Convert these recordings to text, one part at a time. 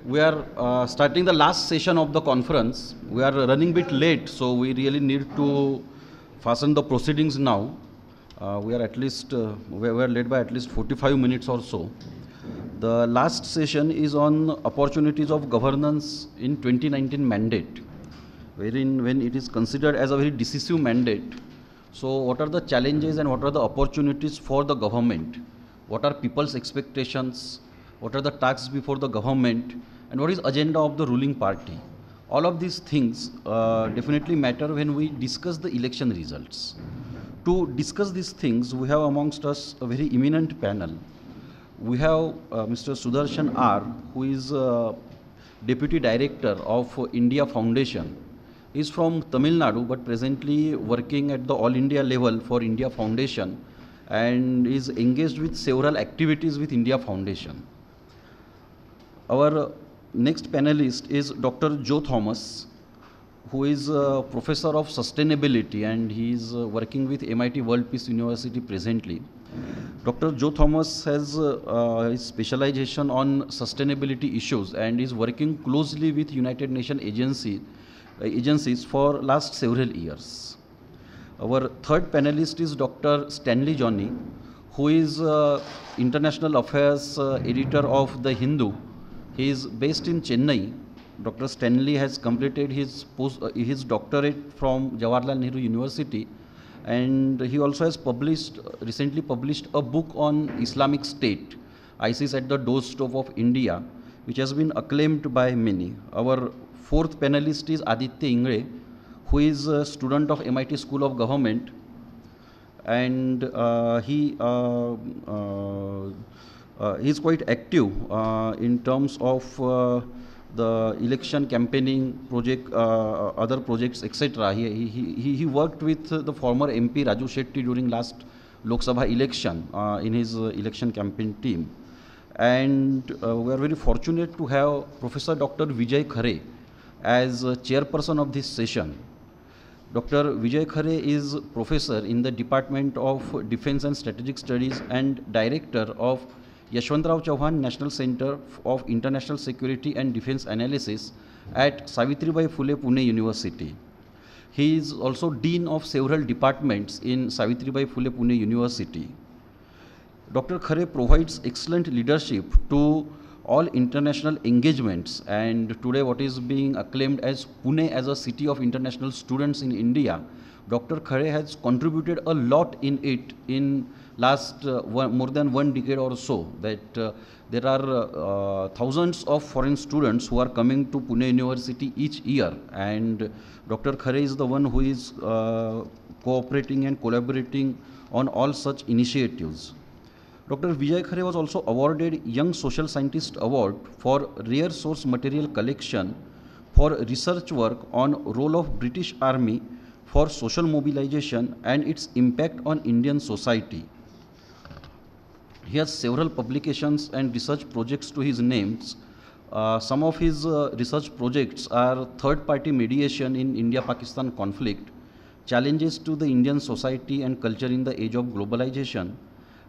We are starting the last session of the conference. We are running a bit late, so we really need to fasten the proceedings now. We are late by at least 45 minutes or so. The last session is on opportunities of governance in 2019 mandate, wherein when it is considered as a very decisive mandate. So what are the challenges and what are the opportunities for the government? What are people's expectations? What are the tasks before the government? And what is agenda of the ruling party? All of these things definitely matter when we discuss the election results. To discuss these things, we have amongst us a very eminent panel. We have Mr. Sudarshan R, who is Deputy Director of India Foundation. He is from Tamil Nadu, but presently working at the All India level for India Foundation and is engaged with several activities with India Foundation. Our next panelist is Dr. Joe Thomas, who is a professor of sustainability, and he is working with MIT World Peace University presently. Dr. Joe Thomas has his specialization on sustainability issues and is working closely with United Nations agencies for last several years. Our third panelist is Dr. Stanley Johnny, who is International Affairs editor of The Hindu. He is based in Chennai. Dr. Stanley has completed his doctorate from Jawaharlal Nehru University, and he also has recently published a book on Islamic State, ISIS at the Doorstep of India, which has been acclaimed by many. Our fourth panelist is Aditya Ingre, who is a student of MIT School of Government, and he is quite active in terms of the election campaigning project, other projects, etc. He worked with the former MP Raju Shetty during last Lok Sabha election in his election campaign team. And we are very fortunate to have Professor Dr. Vijay Khare as chairperson of this session. Dr. Vijay Khare is professor in the Department of Defense and Strategic Studies and director of Yashwantrao Chauhan National Center of International Security and Defense Analysis at Savitribai Phule Pune University. He is also dean of several departments in Savitribai Phule Pune University. Dr. Khare provides excellent leadership to all international engagements, and today what is being acclaimed as Pune as a city of international students in India, Dr. Khare has contributed a lot in it in last more than 1 decade or so, that there are thousands of foreign students who are coming to Pune University each year, and Dr. Khare is the one who is cooperating and collaborating on all such initiatives. Dr. Vijay Khare was also awarded Young Social Scientist Award for Rare Source Material Collection for research work on role of British Army for social mobilization and its impact on Indian society. He has several publications and research projects to his names. Some of his research projects are third-party mediation in India-Pakistan conflict, challenges to the Indian society and culture in the age of globalization,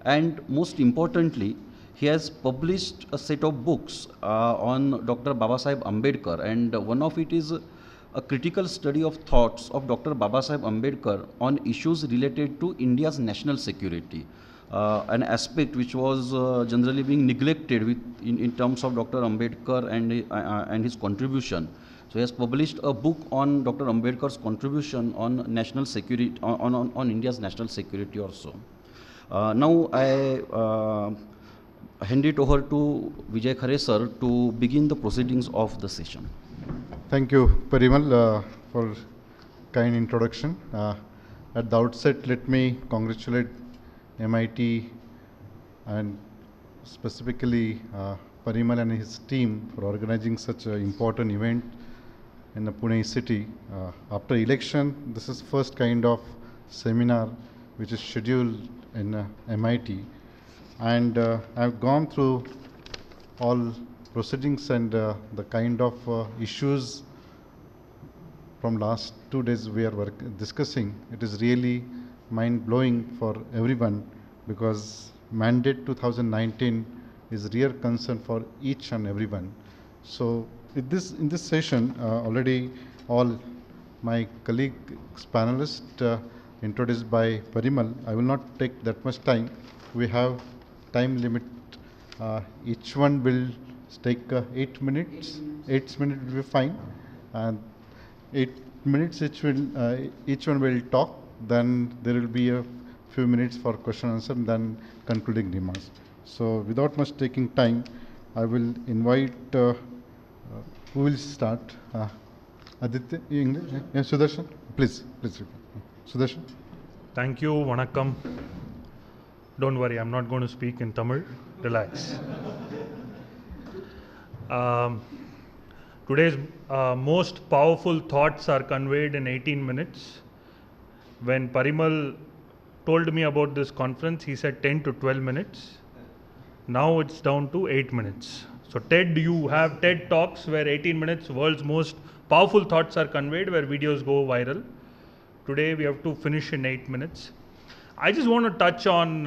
and most importantly, he has published a set of books on Dr. Babasaheb Ambedkar, and one of it is a critical study of thoughts of Dr. Babasaheb Ambedkar on issues related to India's national security, an aspect which was generally being neglected in terms of Dr. Ambedkar and his contribution. So he has published a book on Dr. Ambedkar's contribution on national security, on India's national security also. Now I hand it over to Vijay Khare sir to begin the proceedings of the session. Thank you, Parimal, for kind introduction. At the outset, let me congratulate MIT and specifically Parimal and his team for organizing such an important event in the Pune city. After election, this is first kind of seminar which is scheduled in MIT, and I've gone through all proceedings and the kind of issues from last 2 days we are discussing. It is really mind-blowing for everyone, because mandate 2019 is real concern for each and everyone. So in this session, already all my colleagues panelists introduced by Parimal. I will not take that much time. We have time limit. Each one will take 8 minutes. 8 minutes will be fine, and 8 minutes each one will talk. Then there will be a few minutes for question answer, and then concluding remarks. So without much taking time, I will invite who will start? Aditya, English? Yeah, Sudarshan, please. Sudarshan. Thank you, Vanakkam. Don't worry, I'm not going to speak in Tamil. Relax. Today's most powerful thoughts are conveyed in 18 minutes. When Parimal told me about this conference, he said 10 to 12 minutes. Now it's down to 8 minutes. So TED, you have TED Talks where 18 minutes, world's most powerful thoughts are conveyed, where videos go viral. Today we have to finish in 8 minutes. I just want to touch on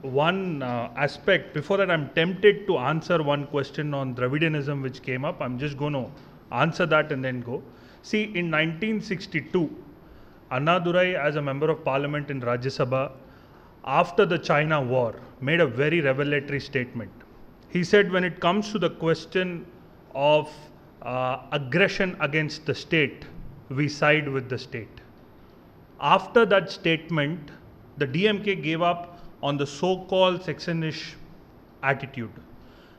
one aspect. Before that, I'm tempted to answer one question on Dravidianism which came up. I'm just going to answer that and then go. See, in 1962, Annadurai, as a member of parliament in Rajya Sabha, after the China war, made a very revelatory statement. He said, when it comes to the question of aggression against the state, we side with the state. After that statement, the DMK gave up on the so-called secessionish attitude.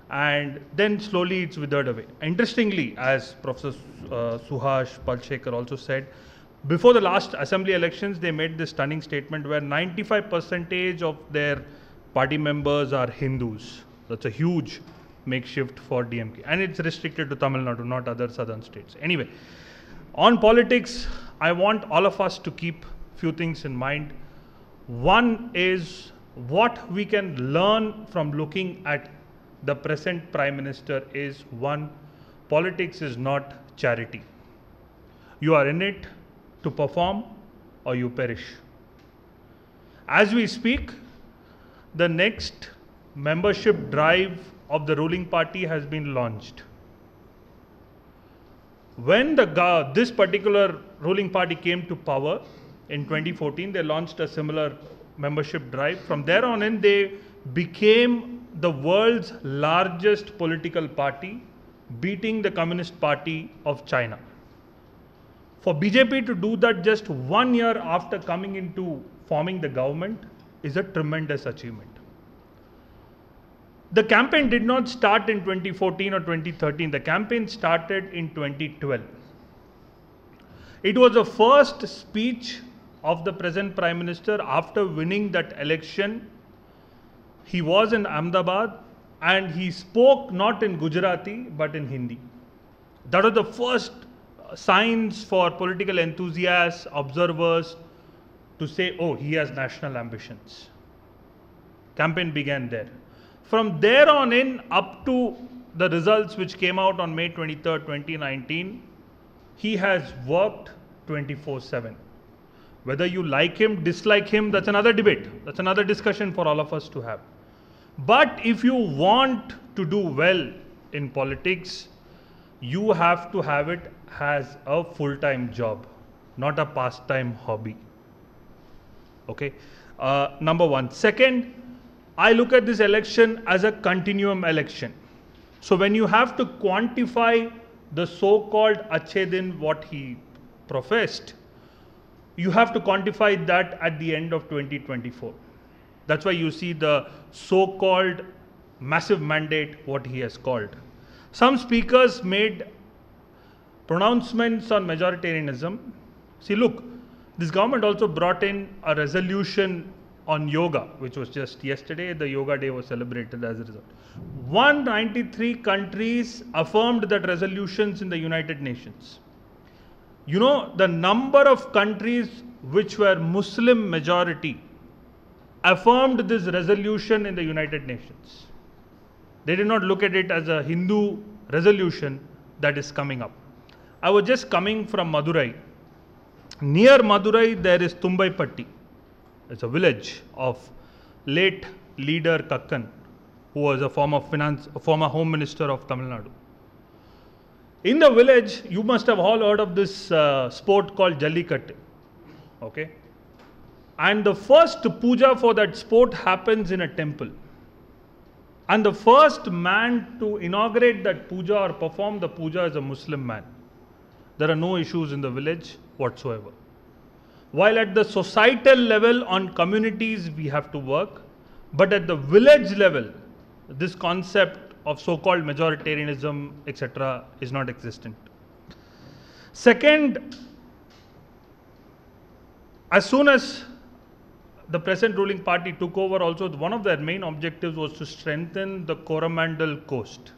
And then slowly it's withered away. Interestingly, as Professor Suhash Palshekar also said, before the last assembly elections, they made this stunning statement where 95% of their party members are Hindus. That's a huge makeshift for DMK. And it's restricted to Tamil Nadu, not other southern states. Anyway, on politics, I want all of us to keep few things in mind. One is what we can learn from looking at the present Prime Minister is, one, politics is not charity. You are in it to perform or you perish. As we speak, the next membership drive of the ruling party has been launched. When this particular ruling party came to power in 2014, they launched a similar membership drive. From there on in, they became the world's largest political party, beating the Communist Party of China. For BJP to do that just 1 year after coming into forming the government is a tremendous achievement. The campaign did not start in 2014 or 2013. The campaign started in 2012. It was the first speech of the present Prime Minister after winning that election. He was in Ahmedabad and he spoke not in Gujarati but in Hindi. That was the first signs for political enthusiasts, observers to say, oh, he has national ambitions. Campaign began there. From there on in, up to the results which came out on May 23rd, 2019, he has worked 24/7. Whether you like him, dislike him, that's another debate. That's another discussion for all of us to have. But if you want to do well in politics, you have to have it as a full-time job, not a pastime hobby. Okay, number one. Second, I look at this election as a continuum election. So when you have to quantify the so-called Achhe Din, what he professed, you have to quantify that at the end of 2024. That's why you see the so-called massive mandate, what he has called. Some speakers made pronouncements on majoritarianism. See, look, this government also brought in a resolution on yoga, which was just yesterday. The Yoga Day was celebrated as a result. 193 countries affirmed that resolutions in the United Nations. You know, the number of countries which were Muslim majority affirmed this resolution in the United Nations. They did not look at it as a Hindu resolution that is coming up. I was just coming from Madurai. Near Madurai, there is Tumbaipatti. It's a village of late leader Kakkan, who was a former Home Minister of Tamil Nadu. In the village, you must have all heard of this sport called Jallikattu. Okay? And the first puja for that sport happens in a temple. And the first man to inaugurate that puja or perform the puja is a Muslim man. There are no issues in the village whatsoever. While at the societal level, on communities, we have to work. But at the village level, this concept of so-called majoritarianism, etc., is not existent. Second, as soon as the present ruling party took over, also one of their main objectives was to strengthen the Coromandel coast,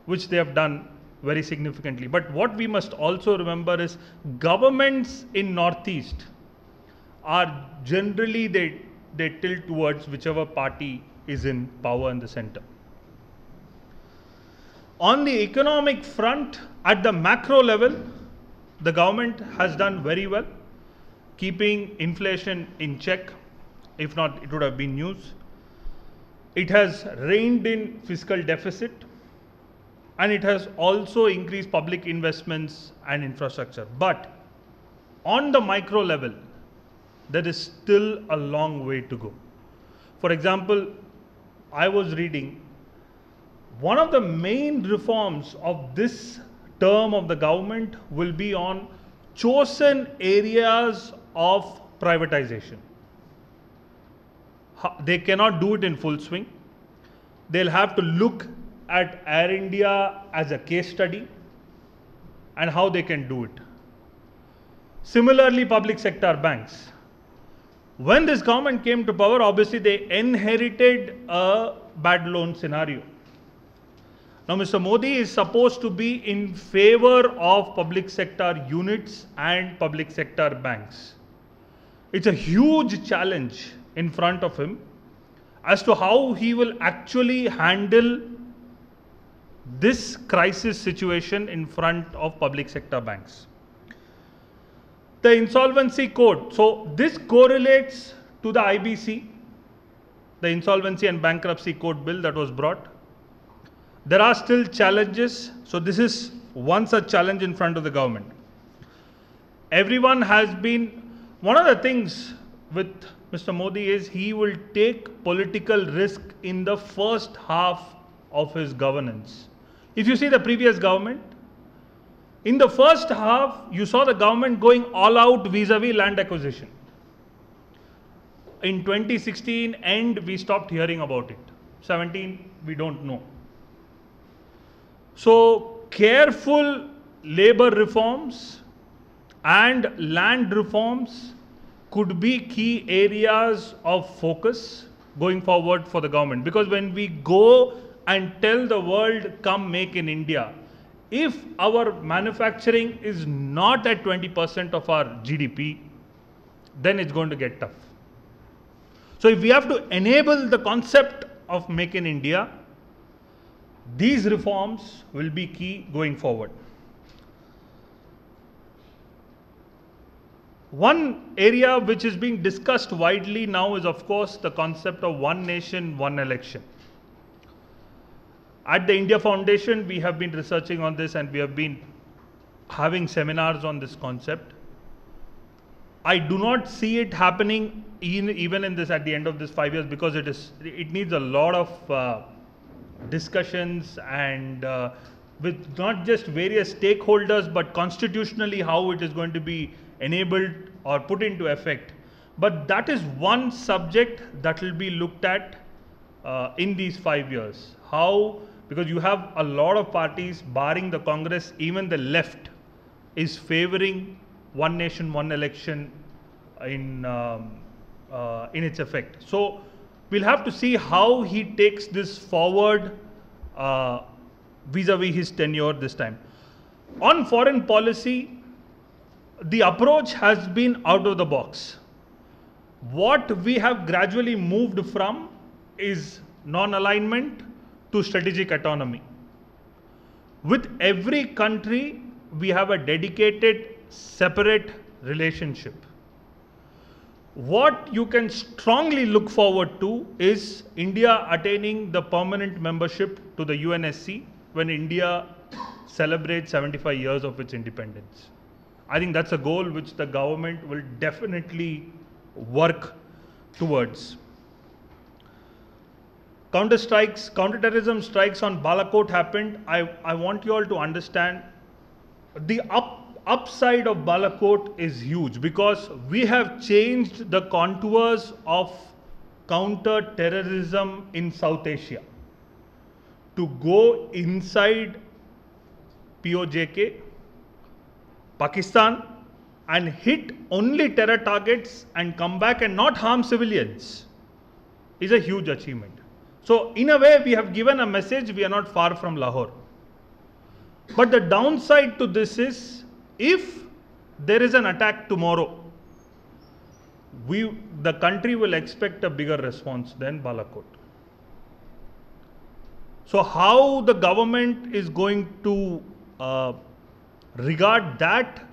which they have done very significantly. But what we must also remember is governments in Northeast are generally, they tilt towards whichever party is in power in the center. On the economic front, at the macro level, the government has done very well, keeping inflation in check. If not, it would have been news. It has reined in fiscal deficit, and it has also increased public investments and infrastructure. But on the micro level, there is still a long way to go. For example, I was reading one of the main reforms of this term of the government will be on chosen areas of privatization. They cannot do it in full swing. They'll have to look at Air India as a case study and how they can do it. Similarly, public sector banks. When this government came to power, obviously they inherited a bad loan scenario. Now, Mr. Modi is supposed to be in favor of public sector units and public sector banks. It's a huge challenge in front of him as to how he will actually handle this crisis situation in front of public sector banks. The insolvency code. So this correlates to the IBC, the Insolvency and Bankruptcy Code bill that was brought. There are still challenges. So this is one such challenge in front of the government. Everyone has been, one of the things with Mr. Modi is he will take political risk in the first half of his governance. If you see the previous government, in the first half, you saw the government going all out vis-a-vis land acquisition. In 2016 end, we stopped hearing about it. 17, we don't know. So, careful labor reforms and land reforms could be key areas of focus going forward for the government. Because when we go and tell the world, come make in India, if our manufacturing is not at 20% of our GDP, then it's going to get tough. So if we have to enable the concept of make in India, these reforms will be key going forward. One area which is being discussed widely now is, of course, the concept of one nation, one election. At the India Foundation, we have been researching on this and we have been having seminars on this concept. I do not see it happening even in this at the end of this 5 years, because it needs a lot of discussions and with not just various stakeholders, but constitutionally how it is going to be enabled or put into effect. But that is one subject that will be looked at in these 5 years. How? Because you have a lot of parties, barring the Congress, even the left is favoring one nation, one election in its effect. So we'll have to see how he takes this forward vis-a-vis his tenure this time. On foreign policy, the approach has been out of the box. What we have gradually moved from is non-alignment to strategic autonomy. With every country, we have a dedicated, separate relationship. what you can strongly look forward to is India attaining the permanent membership to the UNSC when India celebrates 75 years of its independence. I think that's a goal which the government will definitely work towards. Counter-terrorism strikes on Balakot happened. I want you all to understand the upside of Balakot is huge because we have changed the contours of counter-terrorism in South Asia to go inside POJK, Pakistan, and hit only terror targets and come back and not harm civilians is a huge achievement. So in a way, we have given a message, we are not far from Lahore. But the downside to this is, if there is an attack tomorrow, the country will expect a bigger response than Balakot. So how the government is going to regard that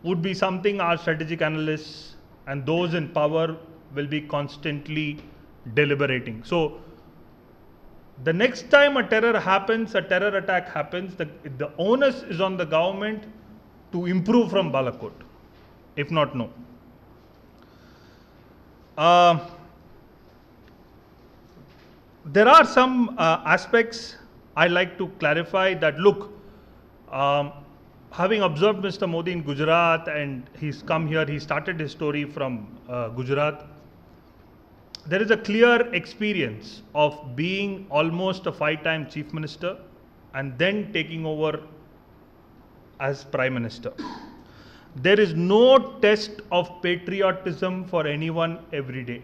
would be something our strategic analysts and those in power will be constantly deliberating. So the next time a terror attack happens, the onus is on the government to improve from Balakot, if not no. There are some aspects I like to clarify that, look, having observed Mr. Modi in Gujarat and he's come here, he started his story from Gujarat. There is a clear experience of being almost a 5-time chief minister and then taking over as prime minister. There is no test of patriotism for anyone every day.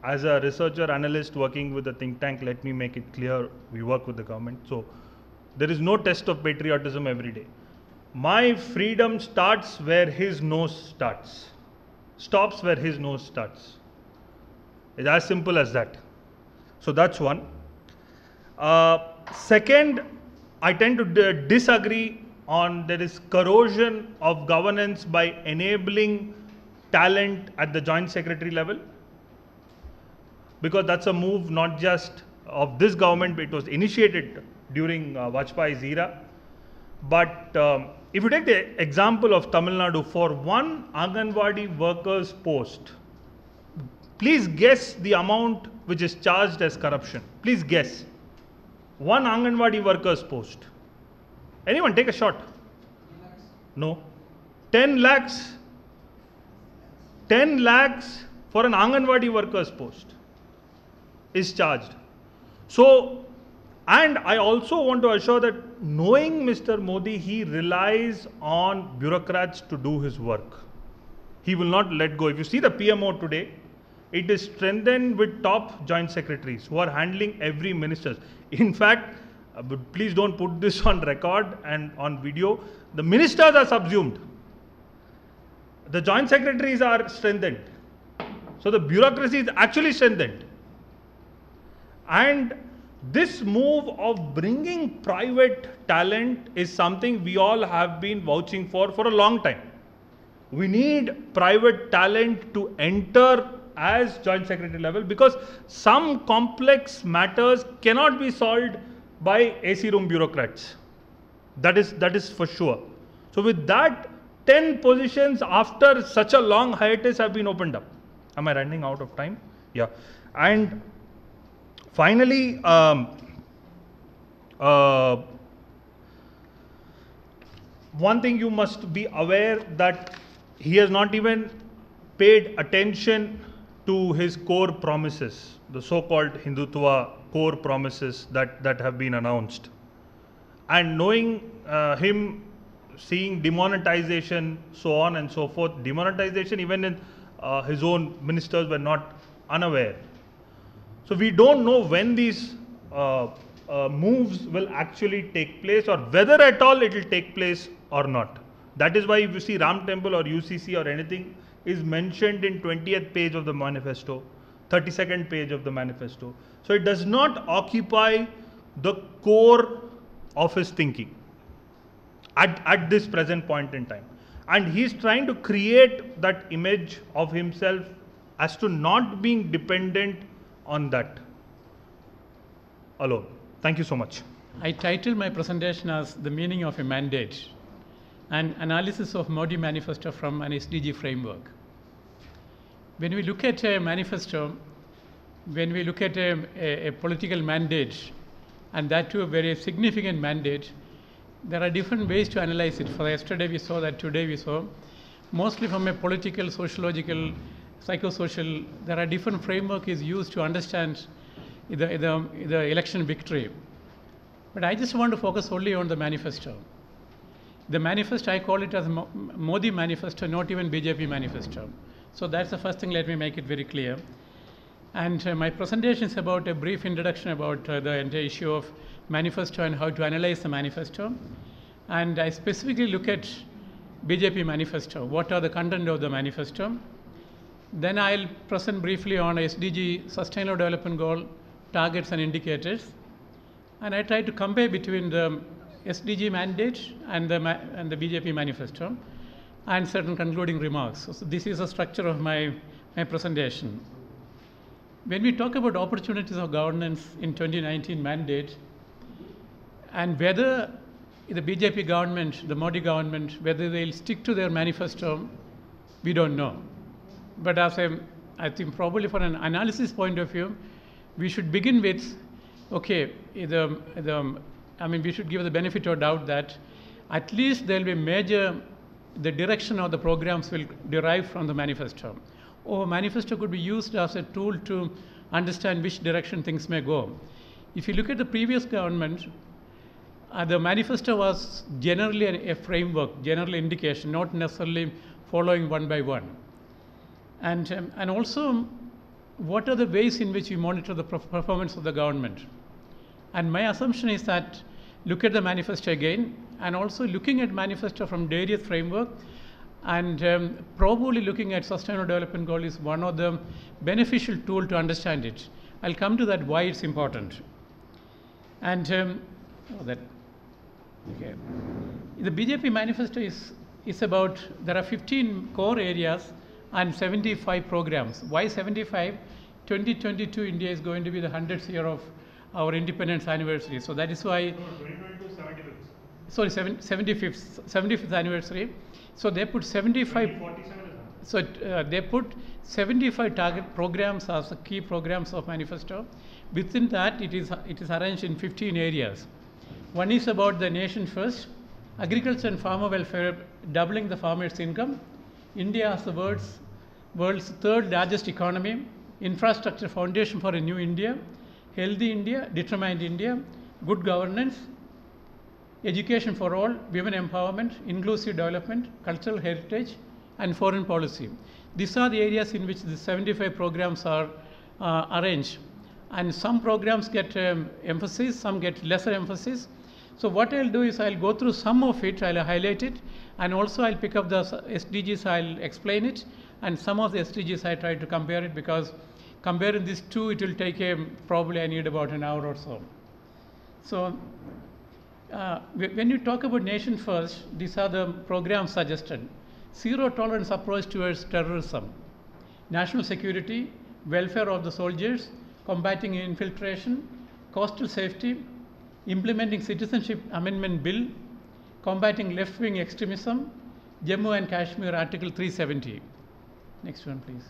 As a researcher, analyst working with a think tank, let me make it clear, we work with the government. So there is no test of patriotism every day. My freedom starts where his nose stops where his nose starts. It's as simple as that. So that's one. Second, I tend to disagree on there is corrosion of governance by enabling talent at the joint secretary level, because that's a move not just of this government, but it was initiated during Vajpayee's era. But if you take the example of Tamil Nadu, for one Anganwadi worker's post, please guess the amount which is charged as corruption. Please guess. One Anganwadi worker's post. Anyone take a shot? No. 10 lakhs. 10 lakhs for an Anganwadi worker's post is charged. So, and I also want to assure that knowing Mr. Modi, he relies on bureaucrats to do his work. He will not let go. If you see the PMO today, it is strengthened with top joint secretaries who are handling every minister. In fact, please don't put this on record and on video. The ministers are subsumed. The joint secretaries are strengthened. So the bureaucracy is actually strengthened. And this move of bringing private talent is something we all have been vouching for a long time. We need private talent to enter as joint secretary level, because some complex matters cannot be solved by AC room bureaucrats. That is for sure. So with that, 10 positions after such a long hiatus have been opened up. Am I running out of time? Yeah. And finally, one thing you must be aware that he has not even paid attention to his core promises, the so-called Hindutva core promises that have been announced. And knowing him, seeing demonetization, so on and so forth, demonetization even in his own ministers were not unaware. So we don't know when these moves will actually take place, or whether at all it will take place or not. That is why if you see Ram Temple or UCC or anything is mentioned in 20th page of the manifesto, 32nd page of the manifesto. So it does not occupy the core of his thinking at this present point in time. And he's trying to create that image of himself as to not being dependent on that alone. Thank you so much. I titled my presentation as The Meaning of a Mandate, an analysis of Modi manifesto from an SDG framework. When we look at a manifesto, when we look at a political mandate, and that too a very significant mandate, there are different ways to analyze it. For yesterday we saw that, today we saw, mostly from a political, sociological, psychosocial, there are different framework is used to understand the election victory. But I just want to focus only on the manifesto. The manifesto, I call it as Modi manifesto, not even BJP manifesto. So that's the first thing, let me make it very clear. And my presentation is about a brief introduction about the entire issue of manifesto and how to analyze the manifesto. And I specifically look at BJP manifesto, what are the content of the manifesto. Then I'll present briefly on SDG, Sustainable Development Goal, targets and indicators. And I try to compare between the SDG mandate and the BJP manifesto and certain concluding remarks. So this is the structure of my presentation. When we talk about opportunities of governance in 2019 mandate, and whether the BJP government, the Modi government, whether they'll stick to their manifesto, we don't know. But as I think probably from an analysis point of view, we should begin with, okay, I mean, we should give the benefit of doubt that at least there will be major, the direction of the programs will derive from the manifesto. Or manifesto could be used as a tool to understand which direction things may go. If you look at the previous government, the manifesto was generally a framework, general indication, not necessarily following one by one. And also, what are the ways in which we monitor the performance of the government? And my assumption is that look at the manifesto again, and also looking at manifesto from various framework, and probably looking at Sustainable Development Goal is one of the beneficial tool to understand it. I'll come to that why it's important. And the BJP manifesto is about, there are 15 core areas and 75 programs. Why 75? 2022 India is going to be the 100th year of our independence anniversary. So that is why, 2022 75th. Sorry, 75th anniversary. So they put 75. So they put 75 target programs as the key programs of manifesto. Within that, it is arranged in 15 areas. One is about the nation first, agriculture and farmer welfare, doubling the farmer's income. India as the world's third largest economy, infrastructure foundation for a new India, healthy India, determined India, good governance, education for all, women empowerment, inclusive development, cultural heritage, and foreign policy. These are the areas in which the 75 programs are arranged. And some programs get emphasis, some get lesser emphasis. So what I'll do is I'll go through some of it, I'll highlight it, and also I'll pick up the SDGs, I'll explain it, and some of the SDGs I try to compare it, because comparing these two, it will take probably I need about an hour or so. So when you talk about nation first, these are the programs suggested. Zero tolerance approach towards terrorism, national security, welfare of the soldiers, combating infiltration, coastal safety, implementing citizenship amendment bill, combating left-wing extremism, Jammu and Kashmir Article 370. Next one, please.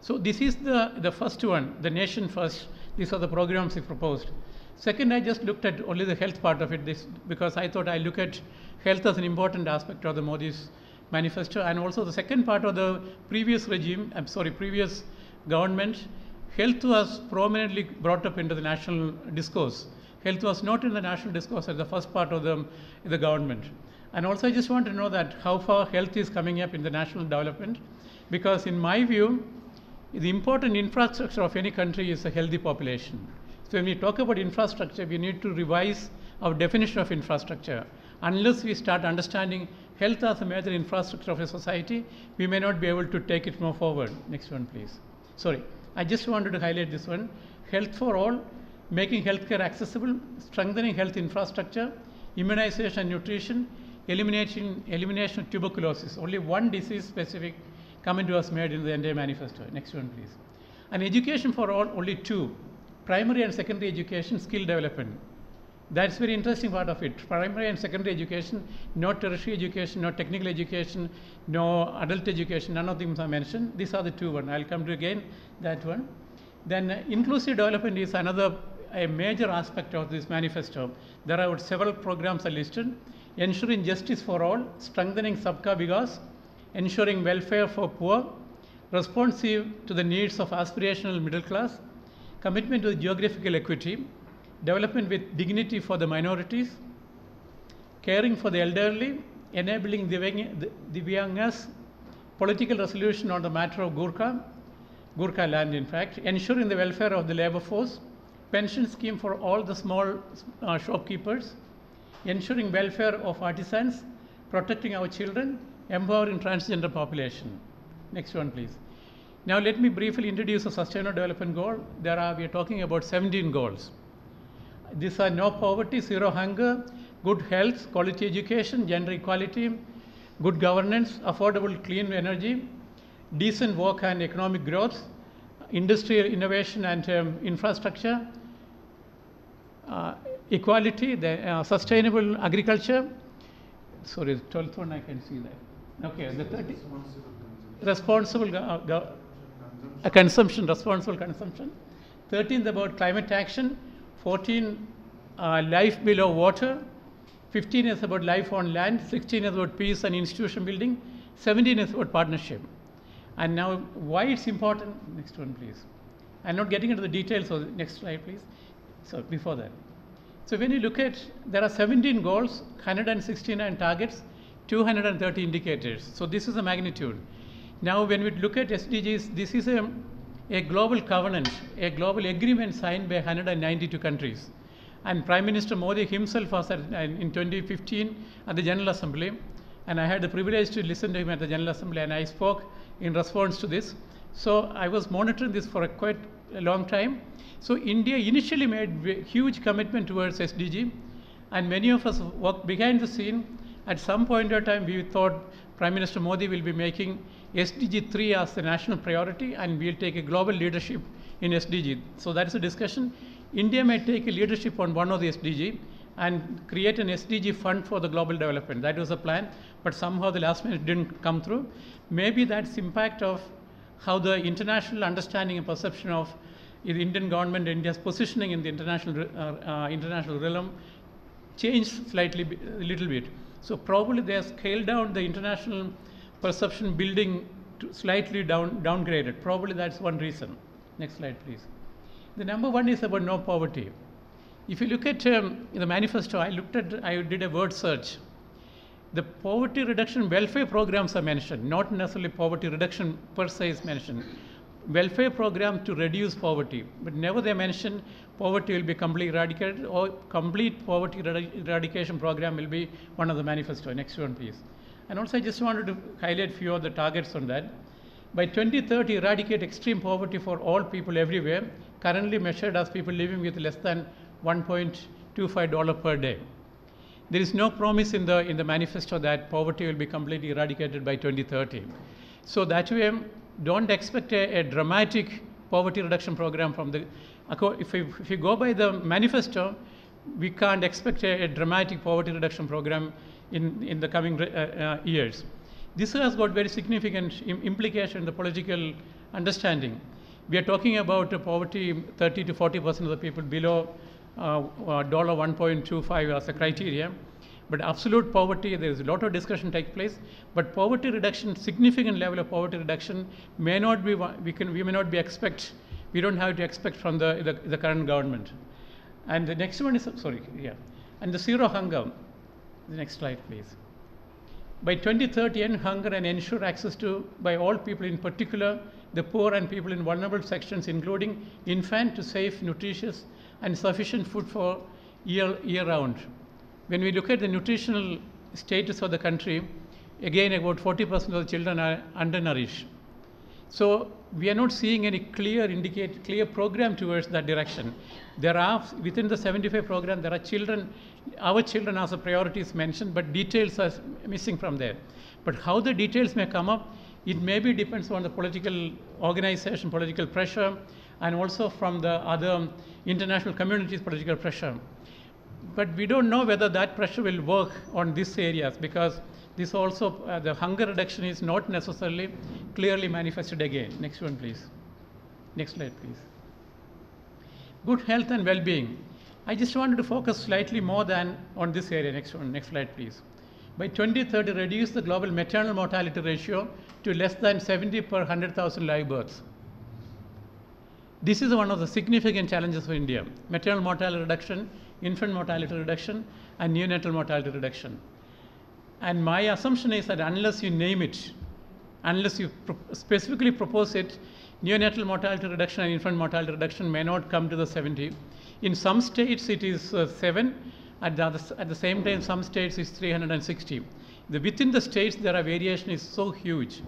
So this is the first one, the nation first. These are the programs we proposed. Second, I just looked at only the health part of it, because I thought I look at health as an important aspect of the Modi's manifesto, and also the second part of the previous regime, previous government, health was prominently brought up into the national discourse. Health was not in the national discourse as the first part of the government. And also I just want to know that how far health is coming up in the national development, because in my view, the important infrastructure of any country is a healthy population. So when we talk about infrastructure, we need to revise our definition of infrastructure. Unless we start understanding health as a major infrastructure of a society, we may not be able to take it more forward. Next one, please. Sorry, I just wanted to highlight this one. Health for all, making healthcare accessible, strengthening health infrastructure, immunization and nutrition, elimination of tuberculosis. Only one disease specific comment was made in the entire manifesto. Next one, please. And education for all, only two. Primary and secondary education, skill development. That's very interesting part of it. Primary and secondary education, no tertiary education, no technical education, no adult education, none of them are mentioned. These are the two ones. I'll come to again that one. Then inclusive development is another a major aspect of this manifesto. There are several programs are listed. Ensuring justice for all, strengthening Sabka Vikas, ensuring welfare for poor, responsive to the needs of aspirational middle class, commitment to geographical equity, development with dignity for the minorities, caring for the elderly, enabling Divyangas, political resolution on the matter of Gurkha land in fact, ensuring the welfare of the labor force, pension scheme for all the small shopkeepers, ensuring welfare of artisans, protecting our children, empowering transgender population. Next one, please. Now let me briefly introduce a sustainable development goal. We are talking about 17 goals. These are no poverty, zero hunger, good health, quality education, gender equality, good governance, affordable clean energy, decent work and economic growth, industrial innovation and infrastructure, equality, sustainable agriculture. Sorry, the 12th one I can see that. Okay, the 30. Responsible consumption, responsible consumption. 13th about climate action. 14 life below water. 15 is about life on land. 16 is about peace and institution building. 17 is about partnership. And now why it's important, next one please. I'm not getting into the details, so next slide please. So before that. So when you look at, there are 17 goals, 169 targets, 230 indicators. So this is the magnitude. Now when we look at SDGs, this is a global covenant, a global agreement signed by 192 countries. And Prime Minister Modi himself was in 2015 at the General Assembly, and I had the privilege to listen to him at the General Assembly, and I spoke in response to this. So I was monitoring this for quite a long time. So India initially made huge commitment towards SDG, and many of us worked behind the scene. At some point in time, we thought Prime Minister Modi will be making SDG 3 as the national priority, and we'll take a global leadership in SDG. So that's a discussion. India may take a leadership on one of the SDG and create an SDG fund for the global development. That was the plan, but somehow the last minute didn't come through. Maybe that's impact of how the international understanding and perception of the Indian government, India's positioning in the international realm changed slightly, a little bit. So probably they have scaled down the international perception building to slightly downgraded. Probably that's one reason. Next slide, please. The number one is about no poverty. If you look at the manifesto, I did a word search. The poverty reduction welfare programs are mentioned, not necessarily poverty reduction per se is mentioned. Welfare program to reduce poverty, but never they mention poverty will be completely eradicated, or complete poverty eradication program will be one of the manifesto. Next one, please. And also I just wanted to highlight few of the targets on that. By 2030, eradicate extreme poverty for all people everywhere, currently measured as people living with less than $1.25 per day. There is no promise in the manifesto that poverty will be completely eradicated by 2030. So that way, don't expect a dramatic poverty reduction program from the, if you go by the manifesto, we can't expect a dramatic poverty reduction program in the coming years. This has got very significant implication in the political understanding. We are talking about poverty, 30 to 40% of the people below $1.25 as a criteria. But absolute poverty, there is a lot of discussion take place. But poverty reduction, significant level of poverty reduction may not be, we may not be we don't have to expect from the current government. And the next one is, and the zero hunger. The next slide, please. By 2030, end hunger and ensure access to, by all people, in particular, the poor and people in vulnerable sections, including infant, to safe, nutritious, and sufficient food for year round. When we look at the nutritional status of the country, again, about 40% of the children are undernourished. So we are not seeing any clear program towards that direction. There are, within the 75 program, there are children, our children as a priority is mentioned, but details are missing from there. But how the details may come up, it maybe depends on the political organization, political pressure, and also from the other international communities' political pressure. But we don't know whether that pressure will work on these areas, because this also, the hunger reduction is not necessarily clearly manifested again. Next one, please. Next slide, please. Good health and well-being. I just wanted to focus slightly more than on this area. Next one, next slide, please. By 2030, reduce the global maternal mortality ratio to less than 70 per 100,000 live births. This is one of the significant challenges for India: maternal mortality reduction, infant mortality reduction, and neonatal mortality reduction. And my assumption is that unless you name it, unless you specifically propose it, neonatal mortality reduction and infant mortality reduction may not come to the 70. In some states it is 7, at the same time some states is 360. Within the states there are variation is so huge.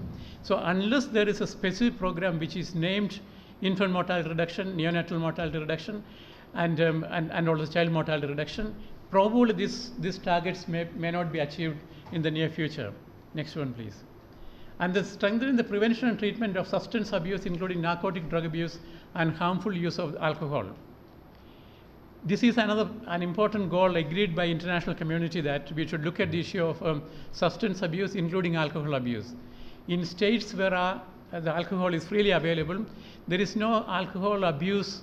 So unless there is a specific program which is named infant mortality reduction, neonatal mortality reduction, and also child mortality reduction, probably these targets may not be achieved in the near future. Next one, please. And the strengthening the prevention and treatment of substance abuse, including narcotic drug abuse and harmful use of alcohol. This is an important goal agreed by international community, that we should look at the issue of substance abuse, including alcohol abuse. In states where the alcohol is freely available, there is no alcohol abuse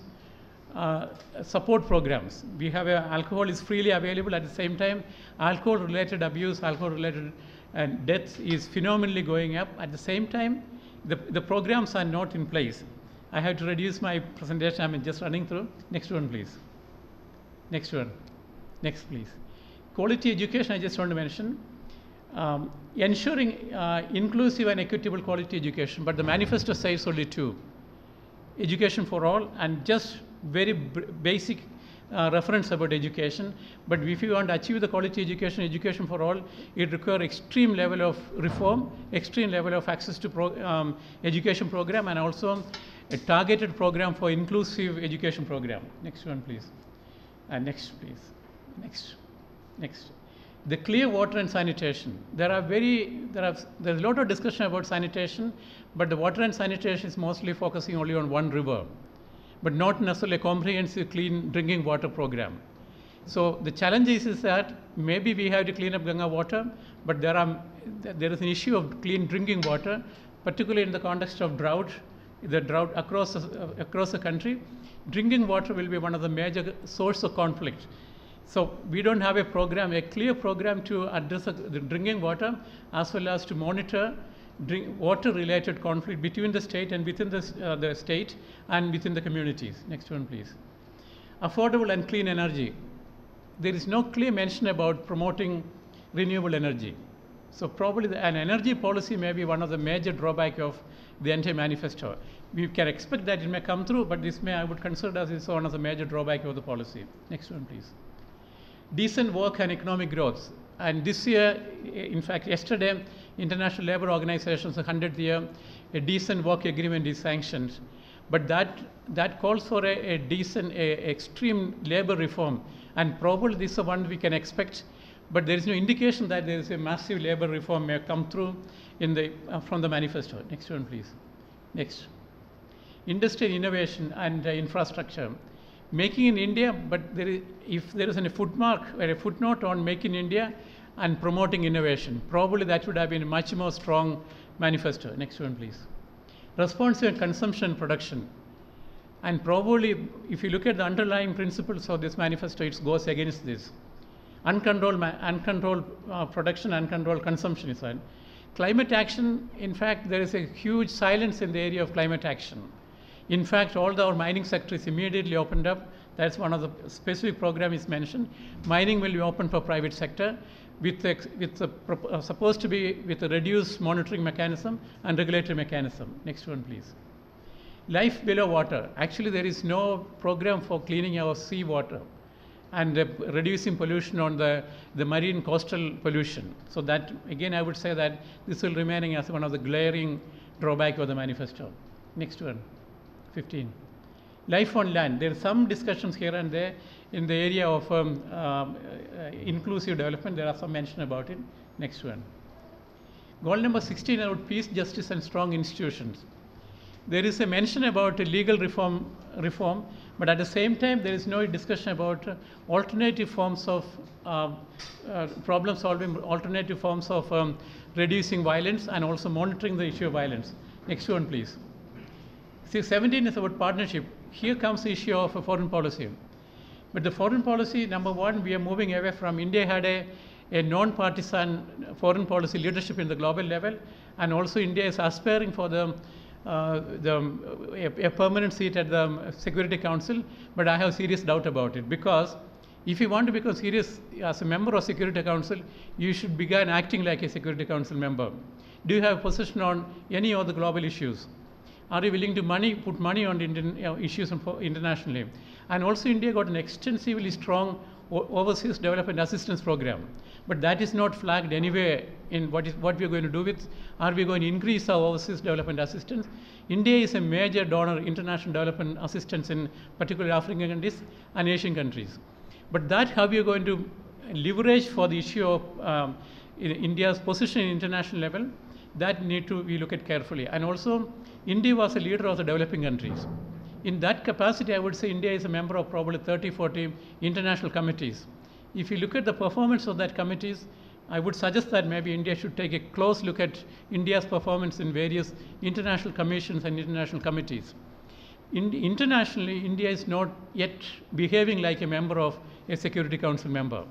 support programs. We have alcohol is freely available. At the same time, alcohol-related abuse, alcohol-related deaths is phenomenally going up. At the same time, the programs are not in place. I have to reduce my presentation. I'm just running through. Next one, please. Next one. Next, please. Quality education, I just want to mention. Ensuring inclusive and equitable quality education, but the manifesto says only 2. Education for all, and just very basic reference about education. But if you want to achieve the quality education for all, it requires extreme level of reform, extreme level of access to education program, and also a targeted program for inclusive education program. Next one, please. Next, please. Next. Next. The clear water and sanitation. There's a lot of discussion about sanitation, but the water and sanitation is mostly focusing only on one river, but not necessarily a comprehensive clean drinking water program. So the challenge is that maybe we have to clean up Ganga water, but there is an issue of clean drinking water, particularly in the context of drought, the drought across the country. Drinking water will be one of the major source of conflict. So we don't have a program, a clear program to address the drinking water, as well as to monitor water-related conflict between the state and within the state and within the communities. Next one, please. Affordable and clean energy. There is no clear mention about promoting renewable energy. So probably an energy policy may be one of the major drawbacks of the entire manifesto. We can expect that it may come through, but this I would consider as one of the major drawbacks of the policy. Next one, please. Decent work and economic growth. And this year, in fact, yesterday, International Labour Organization's 100th year, a decent work agreement is sanctioned. But that calls for a decent, extreme labour reform. And probably this is the one we can expect. But there is no indication that there is a massive labour reform may come through from the manifesto. Next one, please. Next. Industry, innovation, and infrastructure. Making in India, but if there is a footnote on Make in India and promoting innovation, probably that would have been a much more strong manifesto. Next one, please. Responsive consumption and production. And probably, if you look at the underlying principles of this manifesto, it goes against this. Uncontrolled production, uncontrolled consumption is one. Climate action, in fact, there is a huge silence in the area of climate action. In fact, all our mining sector is immediately opened up. That's one of the specific program is mentioned. Mining will be open for private sector supposed to be with a reduced monitoring mechanism and regulatory mechanism. Next one, please. Life below water. Actually, there is no program for cleaning our sea water and reducing pollution on the marine coastal pollution. So that, again, I would say that this will remain as one of the glaring drawback of the manifesto. Next one, 15. Life on land. There are some discussions here and there in the area of inclusive development. There are some mention about it. Next one. Goal number 16 about peace, justice, and strong institutions. There is a mention about legal reform, but at the same time, there is no discussion about alternative forms of problem solving, alternative forms of reducing violence, and also monitoring the issue of violence. Next one, please. See, 17 is about partnership. Here comes the issue of foreign policy. But the foreign policy, number one, we are moving away from India had a non-partisan foreign policy leadership in the global level, and also India is aspiring for a permanent seat at the Security Council, but I have serious doubt about it, because if you want to become serious as a member of Security Council, you should begin acting like a Security Council member. Do you have a position on any of the global issues? Are you willing to put money on issues internationally? And also India got an extensively strong overseas development assistance program. But that is not flagged anywhere in what we are going to do with. Are we going to increase our overseas development assistance? India is a major donor international development assistance in particularly African countries and Asian countries. But that how we are going to leverage for the issue of India's position in international level, that need to be looked at carefully. And also, India was a leader of the developing countries. In that capacity, I would say India is a member of probably 30, 40 international committees. If you look at the performance of that committees, I would suggest that maybe India should take a close look at India's performance in various international commissions and international committees. Internationally, India is not yet behaving like a member of a Security Council member.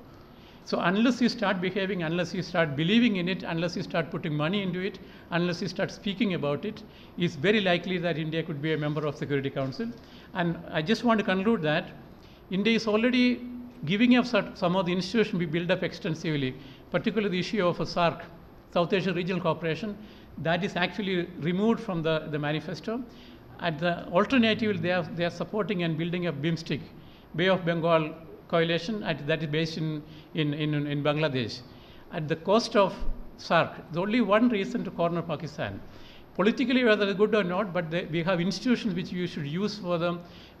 So unless you start behaving, unless you start believing in it, unless you start putting money into it, unless you start speaking about it, it's very likely that India could be a member of Security Council. And I just want to conclude that India is already giving up some of the institutions we built up extensively, particularly the issue of SARC, South Asian Regional Cooperation, that is actually removed from the manifesto. At the alternative, they are supporting and building up BIMSTEC, Bay of Bengal coalition that is based in Bangladesh. At the cost of SARC, there's only one reason to corner Pakistan. Politically, whether it's good or not, but we have institutions which you should use for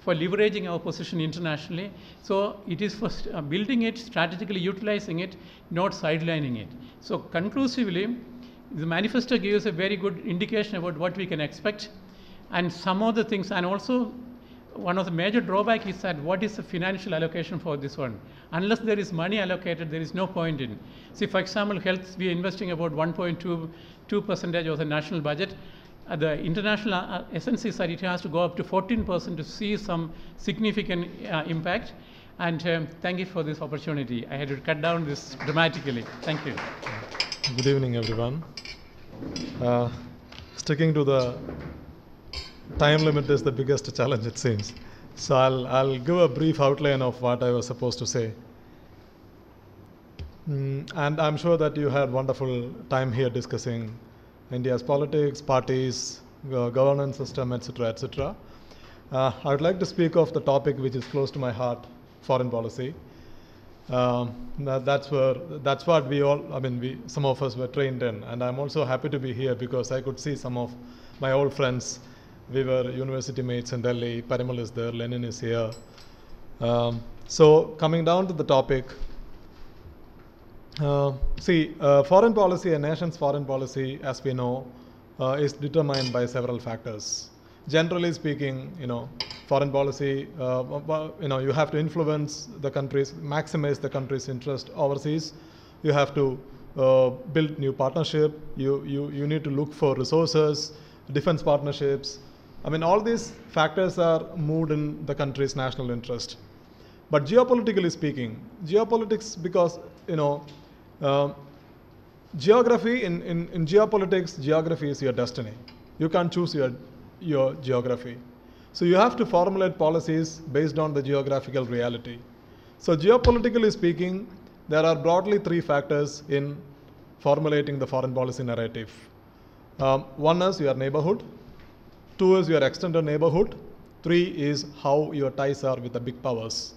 leveraging our position internationally. So it is for building it, strategically utilizing it, not sidelining it. So conclusively, the manifesto gives a very good indication about what we can expect, and some of the things, and also one of the major drawbacks is that what is the financial allocation for this one? Unless there is money allocated, there is no point in. See, for example, health, we are investing about 1.2% of the national budget. The international essence is that it has to go up to 14% to see some significant impact. And thank you for this opportunity. I had to cut down this dramatically. Thank you. Good evening, everyone. Sticking to the time limit is the biggest challenge, it seems. So I'll give a brief outline of what I was supposed to say. And I'm sure that you had wonderful time here discussing India's politics, parties, governance system, etc., etc. I would like to speak of the topic which is close to my heart, foreign policy. That's what we all, some of us were trained in, and I'm also happy to be here because I could see some of my old friends. We were university mates in Delhi. Parimal is there, Lenin is here. So coming down to the topic, foreign policy, a nation's foreign policy, as we know, is determined by several factors. Generally speaking, foreign policy, you have to influence the countries, maximize the country's interest overseas. You have to build new partnership. You need to look for resources, defense partnerships. All these factors are moved in the country's national interest. But geopolitically speaking, because geography in geopolitics, geography is your destiny. You can't choose your geography. So you have to formulate policies based on the geographical reality. So geopolitically speaking, there are broadly three factors in formulating the foreign policy narrative. One is your neighborhood. Two is your extended neighborhood. Three is how your ties are with the big powers.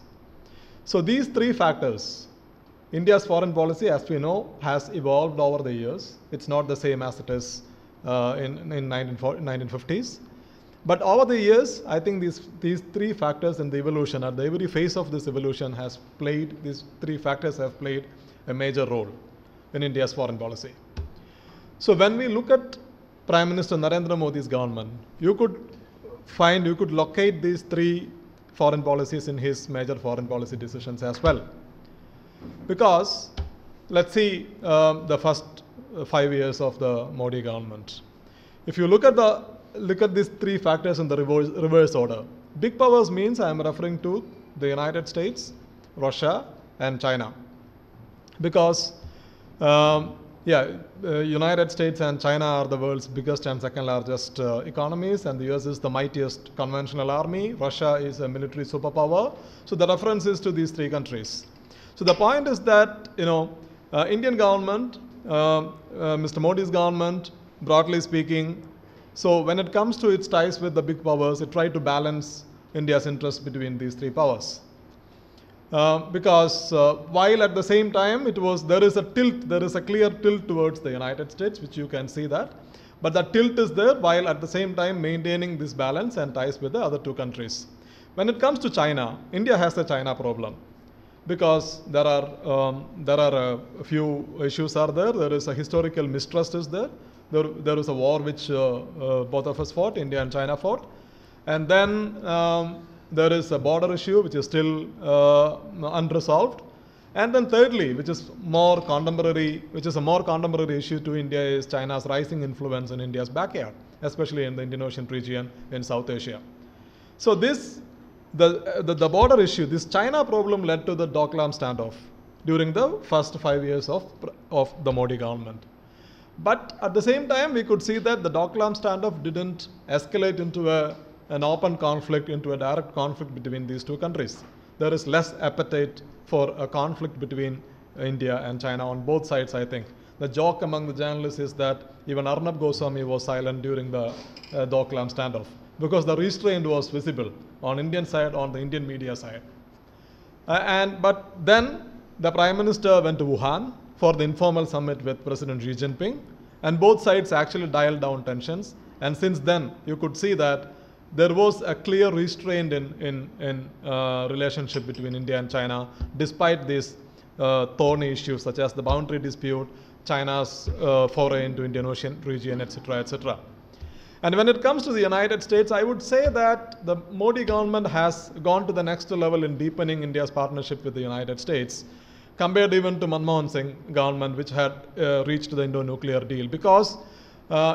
So these three factors, India's foreign policy, as we know, has evolved over the years. It's not the same as it is in 1950s. But over the years, I think these three factors in the evolution, at every phase of this evolution these three factors have played a major role in India's foreign policy. So when we look at Prime Minister Narendra Modi's government, you could locate these three foreign policies in his major foreign policy decisions as well. Because let's see the first 5 years of the Modi government. If you look at these three factors in the reverse order, big powers means I am referring to the United States, Russia, and China. Because United States and China are the world's biggest and second largest economies, and the US is the mightiest conventional army. Russia is a military superpower. So the reference is to these three countries. So the point is that, Indian government, Mr. Modi's government, broadly speaking, so when it comes to its ties with the big powers, it tried to balance India's interests between these three powers. Because while at the same time there is a clear tilt towards the United States, which you can see that, but that tilt is there while at the same time maintaining this balance and ties with the other two countries. When it comes to China, India has a China problem, because there are a few issues are there. There is a historical mistrust is there. There is a war which both of us fought, India and China fought, and then there is a border issue which is still unresolved. And then thirdly, which is a more contemporary issue to India, is China's rising influence in India's backyard, especially in the Indian Ocean region in South Asia. So the border issue, this China problem led to the Doklam standoff during the first 5 years of the Modi government. But at the same time, we could see that the Doklam standoff didn't escalate into an open conflict, into a direct conflict between these two countries. There is less appetite for a conflict between India and China on both sides, I think. The joke among the journalists is that even Arnab Goswami was silent during the Doklam standoff, because the restraint was visible on Indian side, on the Indian media side. But then the Prime Minister went to Wuhan for the informal summit with President Xi Jinping, and both sides actually dialed down tensions. And since then, you could see that there was a clear restraint in relationship between India and China, despite these thorny issues such as the boundary dispute, China's foray into Indian Ocean region, etc., etc. And when it comes to the United States, I would say that the Modi government has gone to the next level in deepening India's partnership with the United States, compared even to Manmohan Singh government, which had reached the Indo-nuclear deal. Because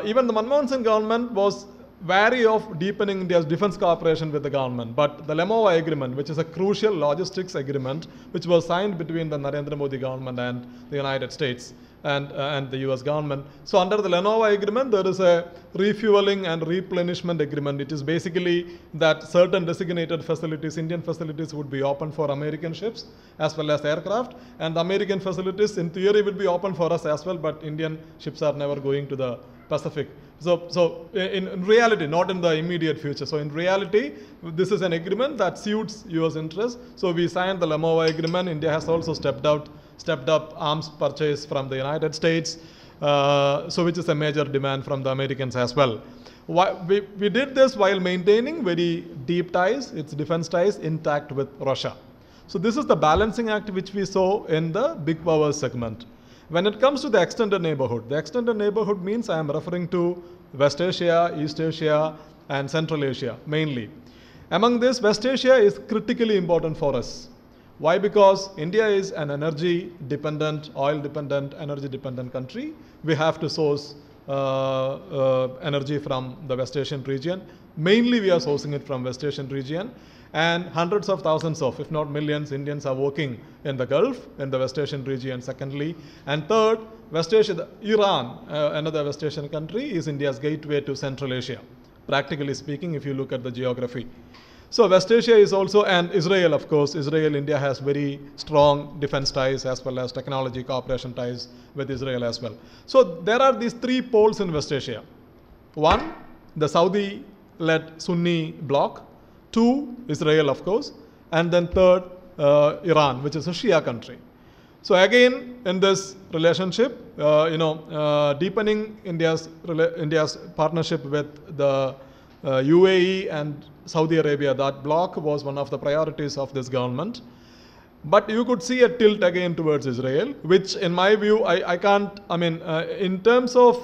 even the Manmohan Singh government was wary of deepening India's defense cooperation with the government. But the Lemova agreement, which is a crucial logistics agreement, which was signed between the Narendra Modi government and the United States and the US government. So under the Lemova agreement, there is a refueling and replenishment agreement. It is basically that certain designated facilities, Indian facilities, would be open for American ships as well as aircraft. And the American facilities, in theory, would be open for us as well, but Indian ships are never going to the Pacific. So in reality, not in the immediate future. So in reality, this is an agreement that suits US interests. So we signed the Lemova agreement. India has also stepped up arms purchase from the United States, so which is a major demand from the Americans as well. We did this while maintaining very deep ties, its defense ties intact with Russia. So this is the balancing act which we saw in the big powers segment. When it comes to the extended neighborhood means I am referring to West Asia, East Asia, and Central Asia mainly. Among this, West Asia is critically important for us. Why? Because India is an energy-dependent, oil-dependent, energy-dependent country. We have to source energy from the West Asian region. Mainly, we are sourcing it from West Asian region. And hundreds of thousands of, if not millions, Indians are working in the Gulf, in the West Asian region, secondly. And third, West Asia, Iran, another West Asian country, is India's gateway to Central Asia, practically speaking, if you look at the geography. So West Asia is also, and Israel, of course. India has very strong defense ties as well as technology cooperation ties with Israel as well. So there are these three poles in West Asia. One, the Saudi-led Sunni bloc. Two, Israel, of course. And then third, Iran, which is a Shia country. So again, in this relationship, deepening India's partnership with the UAE and Saudi Arabia. That bloc was one of the priorities of this government. But you could see a tilt again towards Israel, which in my view, I can't, in terms of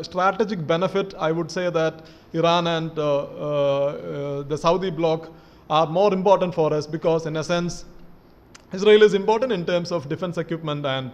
strategic benefit, I would say that Iran and the Saudi bloc are more important for us because in a sense, Israel is important in terms of defense equipment and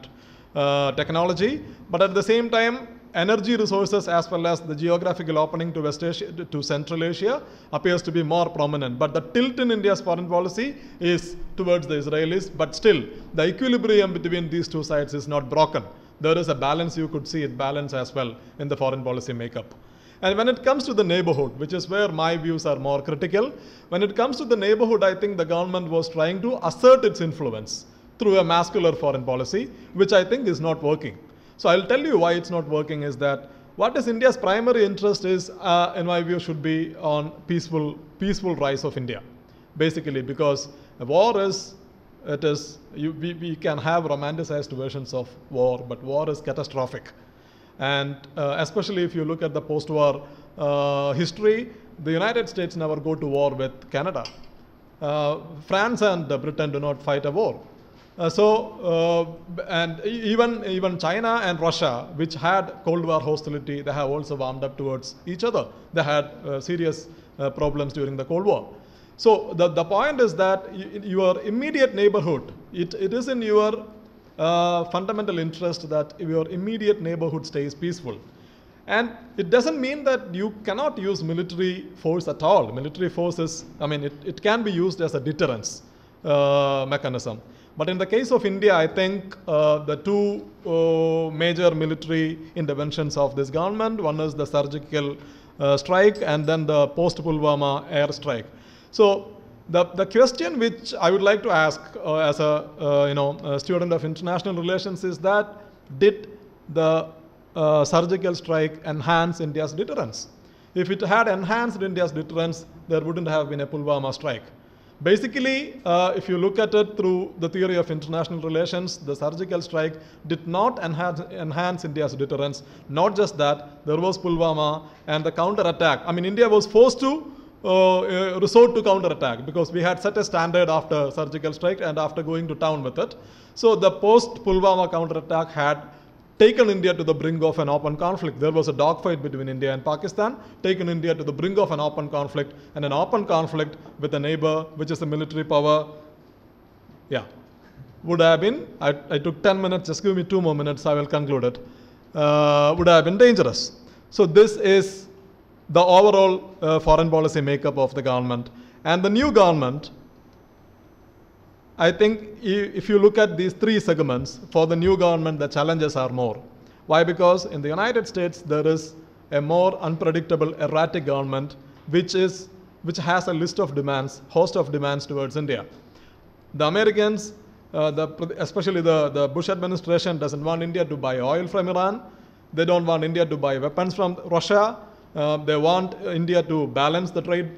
technology, but at the same time, energy resources as well as the geographical opening to West Asia, to Central Asia appears to be more prominent. But the tilt in India's foreign policy is towards the Israelis, but still the equilibrium between these two sides is not broken. There is a balance, you could see it balance as well in the foreign policy makeup. And when it comes to the neighborhood, which is where my views are more critical, when it comes to the neighborhood, I think the government was trying to assert its influence through a muscular foreign policy, which I think is not working. So I'll tell you why it's not working is that what is India's primary interest is, in my view, should be on peaceful rise of India. Basically, because a war is, we can have romanticized versions of war, but war is catastrophic. And especially if you look at the post-war history, the United States never go to war with Canada. France and Britain do not fight a war. And even China and Russia, which had Cold War hostility, they have also warmed up towards each other. They had serious problems during the Cold War. So the point is that your immediate neighborhood, it is in your fundamental interest that your immediate neighborhood stays peaceful. And it doesn't mean that you cannot use military force at all. Military force is, it can be used as a deterrence mechanism. But in the case of India, I think the two major military interventions of this government, one is the surgical strike and then the post-Pulwama air strike. So the question which I would like to ask as a student of international relations is that did the surgical strike enhance India's deterrence? If it had enhanced India's deterrence, there wouldn't have been a Pulwama strike. Basically, if you look at it through the theory of international relations, the surgical strike did not enhance India's deterrence. Not just that, there was Pulwama and the counter-attack. India was forced to resort to counter-attack because we had set a standard after surgical strike and after going to town with it. So the post-Pulwama counter-attack had taken India to the brink of an open conflict. There was a dogfight between India and Pakistan, taken India to the brink of an open conflict, and an open conflict with a neighbor, which is a military power, would have been, I took 10 minutes, just give me 2 more minutes, I will conclude it, would have been dangerous. So this is the overall foreign policy makeup of the government. And the new government, I think if you look at these three segments, for the new government, the challenges are more. Why? Because in the United States, there is a more unpredictable, erratic government, which has a list of demands, host of demands towards India. The Americans, especially the Bush administration, doesn't want India to buy oil from Iran. They don't want India to buy weapons from Russia. They want India to balance the trade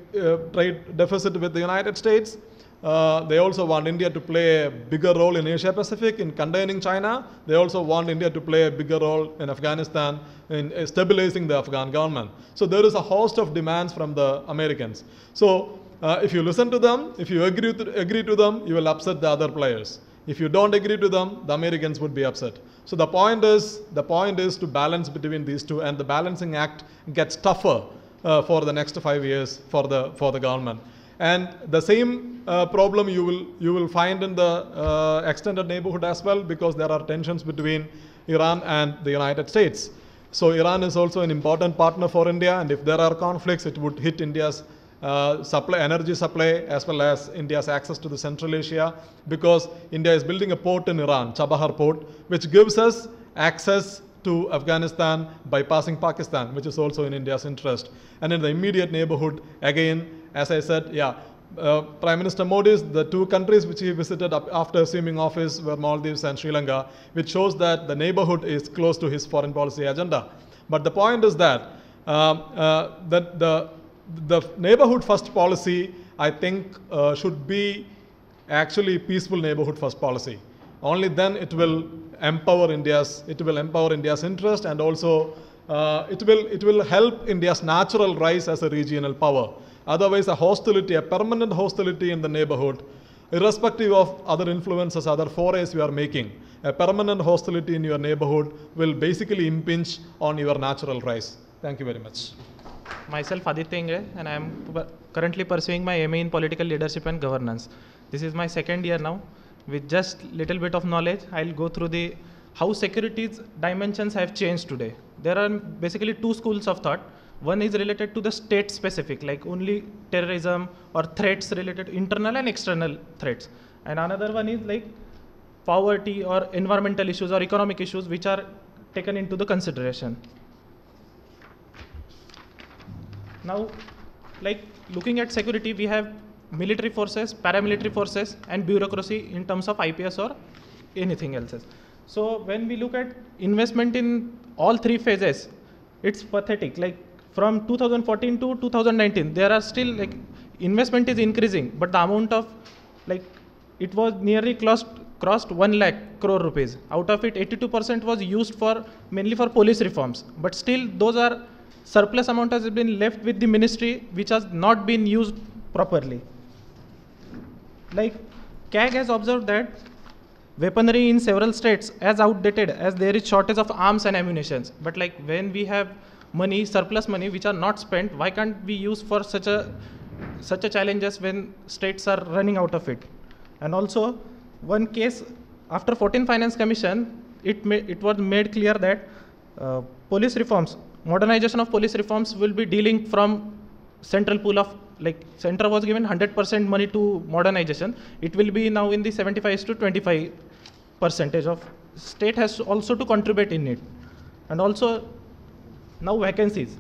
deficit with the United States. They also want India to play a bigger role in Asia Pacific in containing China. They also want India to play a bigger role in Afghanistan in stabilizing the Afghan government. So there is a host of demands from the Americans. So if you listen to them, if you agree to them, you will upset the other players. If you don't agree to them, the Americans would be upset. So the point is to balance between these two, and the balancing act gets tougher for the next 5 years for the government. And the same problem you will find in the extended neighborhood as well, because there are tensions between Iran and the United States. So Iran is also an important partner for India, and if there are conflicts, it would hit India's energy supply as well as India's access to the Central Asia, because India is building a port in Iran, Chabahar port, which gives us access to Afghanistan bypassing Pakistan, which is also in India's interest. And in the immediate neighborhood, again, as I said, Prime Minister Modi's, the two countries which he visited after assuming office were Maldives and Sri Lanka, which shows that the neighborhood is close to his foreign policy agenda. But the point is that the neighborhood first policy, I think, should be actually peaceful neighborhood first policy. Only then it will empower India's interest, and also it will help India's natural rise as a regional power. Otherwise, a hostility, a permanent hostility in the neighborhood, irrespective of other influences, other forays you are making, a permanent hostility in your neighborhood will basically impinge on your natural rise. Thank you very much. Myself Aditya Ingre, and I am currently pursuing my MA in Political Leadership and Governance. This is my second year now. With just little bit of knowledge, I'll go through the how security's dimensions have changed today. There are basically two schools of thought. One is related to the state specific, like only terrorism or threats related to internal and external threats. And another one is like poverty or environmental issues or economic issues which are taken into the consideration. Now, like looking at security, we have military forces, paramilitary forces, and bureaucracy in terms of IPS or anything else. So when we look at investment in all three phases, it's pathetic. Like from 2014 to 2019, there are still like investment is increasing, but the amount of like it was nearly crossed 1 lakh crore rupees. Out of it, 82% was used for mainly for police reforms. But still, those are surplus amount has been left with the ministry, which has not been used properly. Like CAG has observed that weaponry in several states is outdated as there is shortage of arms and ammunition. But like when we have money, surplus money, which are not spent, why can't we use for such a challenges when states are running out of it? And also, one case after 14 Finance Commission, it was made clear that police reforms, modernization of police reforms will be dealing from central pool of like center was given 100% money to modernization. It will be now in the 75 to 25% of state has also to contribute in it. And also now vacancies,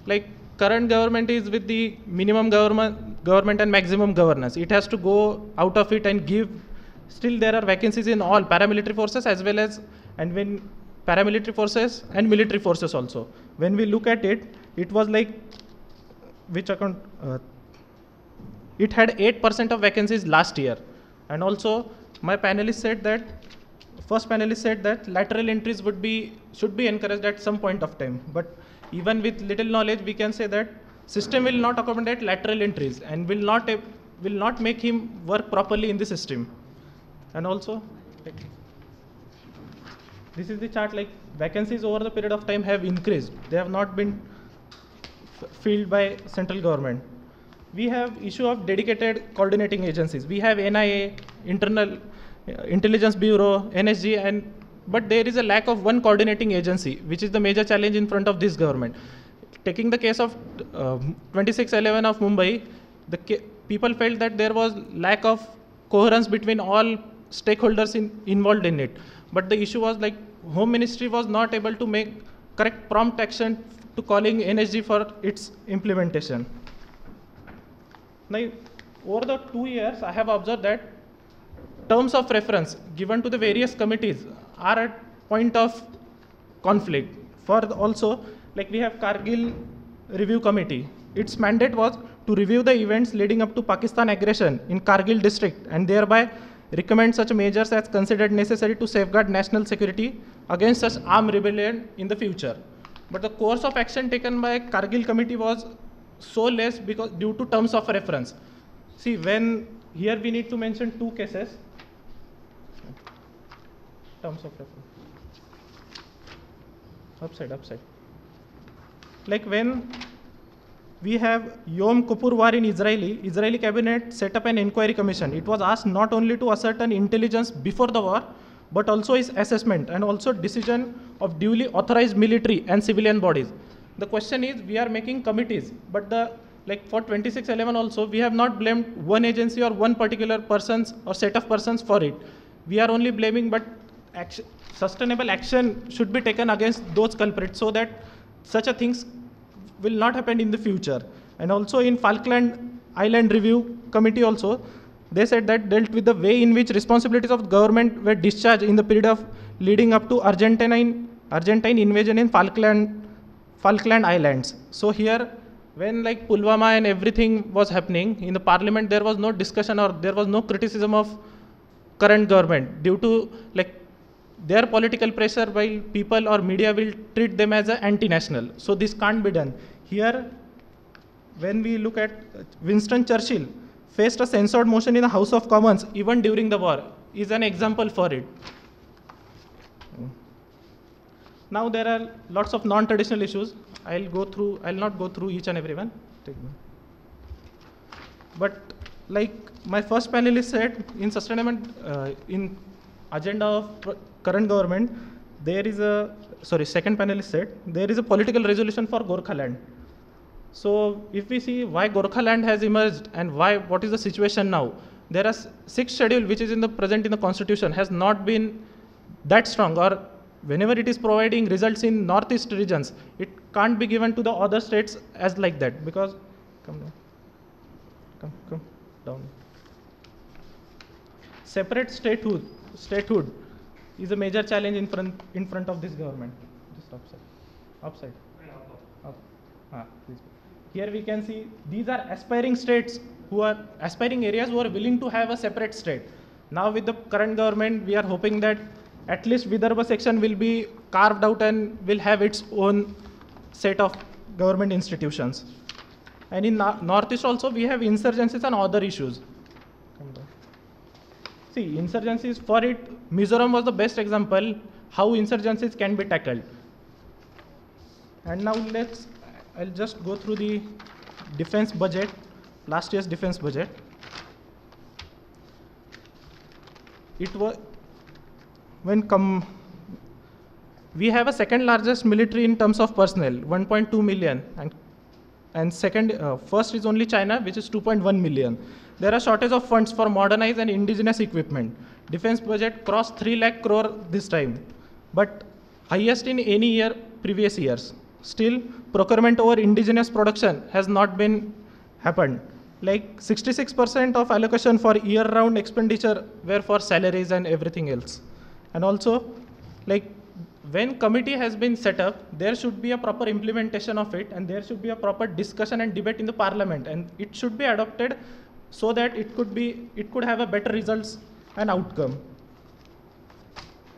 like current government is with the minimum government and maximum governance. It has to go out of it and give. Still there are vacancies in all paramilitary forces as well as and when paramilitary forces and military forces also. When we look at it, it was like which account it had 8% of vacancies last year. And also my panelist said that first panelist said that lateral entries should be encouraged at some point of time. But even with little knowledge, we can say that system will not accommodate lateral entries and will not make him work properly in the system. And also, this is the chart, like vacancies over the period of time have increased. They have not been filled by central government. We have issue of dedicated coordinating agencies. We have NIA, Internal Intelligence Bureau, NSG, but there is a lack of one coordinating agency, which is the major challenge in front of this government. Taking the case of 2611 of Mumbai, people felt that there was lack of coherence between all stakeholders involved in it. But the issue was like Home Ministry was not able to make correct prompt action to calling NSG for its implementation. Now, over the 2 years, I have observed that terms of reference given to the various committees are at point of conflict. For also, like we have Kargil Review Committee. Its mandate was to review the events leading up to Pakistan aggression in Kargil district and thereby recommend such measures as considered necessary to safeguard national security against such armed rebellion in the future. But the course of action taken by Kargil committee was so less because due to terms of reference. See, when here we need to mention two cases. Terms of reference. Upside. Like when we have Yom Kippur war in Israeli cabinet set up an inquiry commission. It was asked not only to ascertain intelligence before the war, but also its assessment and also decision of duly authorized military and civilian bodies. The question is, we are making committees, but like for 2611 also, we have not blamed one agency or one particular persons or set of persons for it. We are only blaming, but sustainable action should be taken against those culprits so that such a things will not happen in the future. And also in Falkland Island Review Committee also, they said that dealt with the way in which responsibilities of government were discharged in the period of leading up to Argentine invasion in Falkland Islands. So here, when like Pulwama and everything was happening in the parliament, there was no discussion or there was no criticism of current government due to like their political pressure while people or media will treat them as a anti-national. So this can't be done. Here, when we look at Winston Churchill faced a censored motion in the House of Commons even during the war, is an example for it. Now there are lots of non-traditional issues. I'll not go through each and every one. But like my first panelist said, in sustainment, in agenda of current government, there is a, second panelist said, there is a political resolution for Gorkhaland. So if we see why Gorkhaland has emerged and what is the situation now, there are 6th schedule which is present in the constitution has not been that strong, or whenever it is providing results in northeast regions, it can't be given to the other states as like that, because, come down. Separate statehood is a major challenge in front of this government. Just upside. Up. Please. Here we can see these are aspiring states aspiring areas who are willing to have a separate state. Now with the current government, we are hoping that at least Vidarbha section will be carved out and will have its own set of government institutions. And in Northeast also, we have insurgencies and other issues. See, insurgencies, for it, Mizoram was the best example how insurgencies can be tackled. And now I'll just go through the defense budget, last year's defense budget. It was, we have a second largest military in terms of personnel, 1.2 million, and first is only China, which is 2.1 million. There are shortage of funds for modernized and indigenous equipment. Defense budget crossed 3 lakh crore this time, but highest in any year previous years. Still, procurement over indigenous production has not been happened. Like 66% of allocation for year-round expenditure were for salaries and everything else. And also, like when committee has been set up, there should be a proper implementation of it, and there should be a proper discussion and debate in the parliament, and it should be adopted so that it could have a better results and outcome.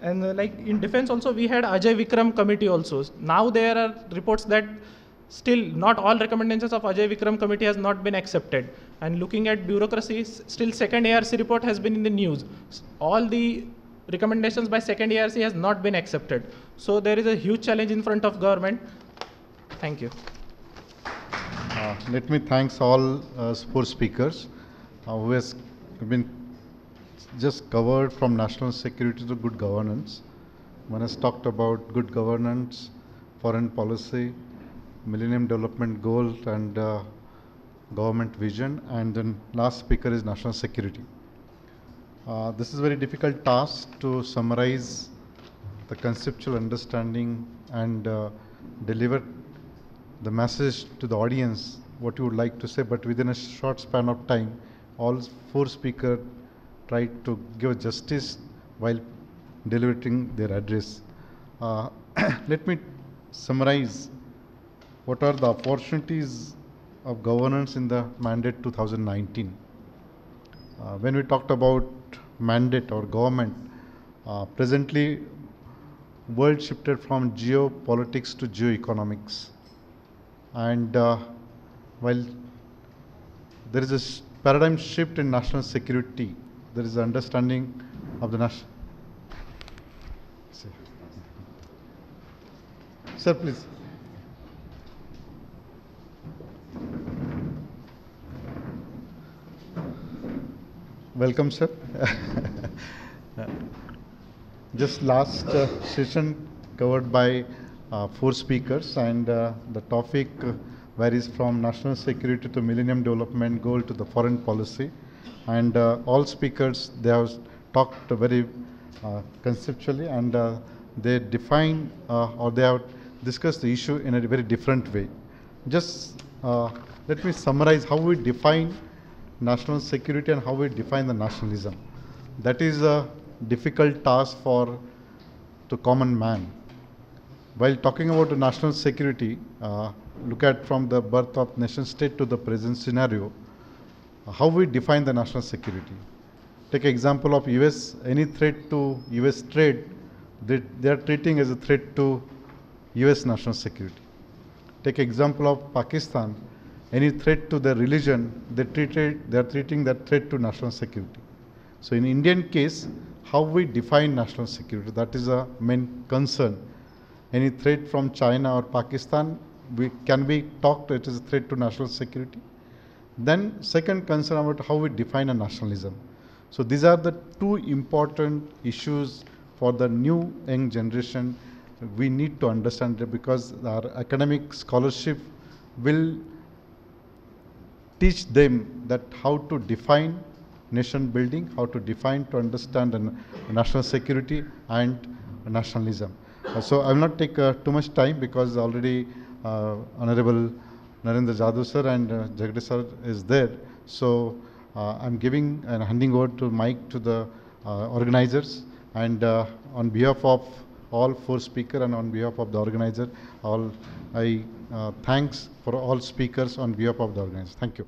And like in defense also, we had Ajay Vikram committee also. Now there are reports that still not all recommendations of Ajay Vikram committee has not been accepted. And looking at bureaucracy, still second ARC report has been in the news. All the recommendations by second ARC has not been accepted. So there is a huge challenge in front of government. Thank you. Let me thank all 4 speakers who has been just covered from national security to good governance. One has talked about good governance, foreign policy, Millennium Development Goal, and government vision, and then last speaker is national security. This is a very difficult task to summarize the conceptual understanding and deliver the message to the audience, what you would like to say, but within a short span of time, all 4 speakers tried to give justice while delivering their address. Let me summarize what are the opportunities of governance in the mandate 2019. When we talked about mandate or government, presently world shifted from geopolitics to geoeconomics. And while there is a paradigm shift in national security, there is an understanding of the national. Sir, please. Welcome, sir. Just last session covered by 4 speakers, and the topic varies from national security to Millennium Development Goal to the foreign policy. And all speakers, they have talked very conceptually, and they define or they have discussed the issue in a very different way. Just let me summarize how we define national security and how we define the nationalism. That is a difficult task to common man. While talking about the national security, look at from the birth of nation state to the present scenario, how we define the national security. Take example of US, any threat to US trade, they are treating as a threat to US national security. Take example of Pakistan, any threat to their religion, they are treating that threat to national security. So in Indian case, how we define national security, that is a main concern. Any threat from China or Pakistan, can we talk it is a threat to national security? Then second concern about how we define a nationalism. So these are the two important issues for the new young generation. We need to understand it because our academic scholarship will teach them that how to define nation building, how to define to understand national security and nationalism. So I will not take too much time because already Honorable Narendra Jadhav sir and Jagdish sir is there. So I'm giving and handing over to mic to the organizers, and on behalf of all four speakers and on behalf of the organizer, I thanks for all speakers on behalf of the organizers. Thank you.